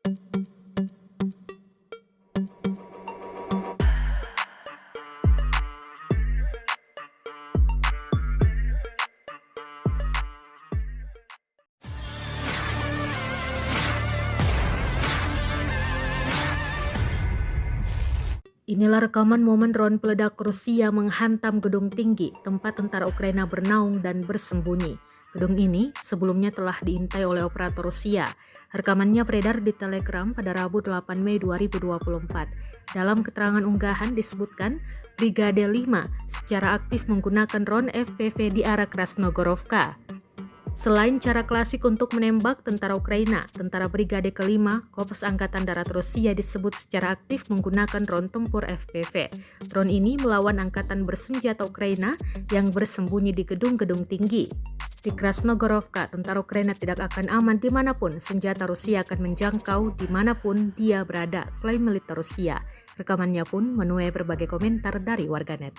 Inilah rekaman momen drone peledak Rusia menghantam gedung tinggi tempat tentara Ukraina bernaung dan bersembunyi. Gedung ini sebelumnya telah diintai oleh operator Rusia. Rekamannya beredar di Telegram pada Rabu 8 Mei 2024. Dalam keterangan unggahan disebutkan Brigade 5 secara aktif menggunakan drone FPV di arah Krasnogorovka. Selain cara klasik untuk menembak tentara Ukraina, tentara Brigade kelima Korps Angkatan Darat Rusia disebut secara aktif menggunakan drone tempur FPV. Drone ini melawan angkatan bersenjata Ukraina yang bersembunyi di gedung-gedung tinggi. Di Krasnogorovka, tentara Ukraina tidak akan aman dimanapun senjata Rusia akan menjangkau dimanapun dia berada, klaim militer Rusia. Rekamannya pun menuai berbagai komentar dari warganet.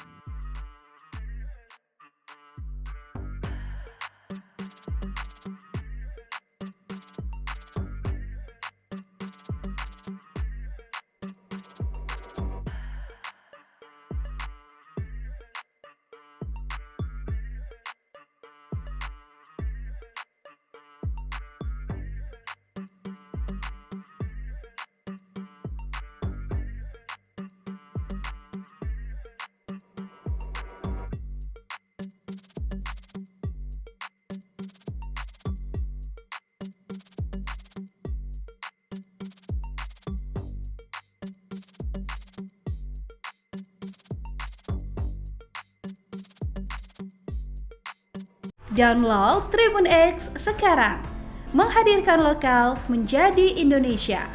Download Tribun X sekarang, menghadirkan lokal menjadi Indonesia.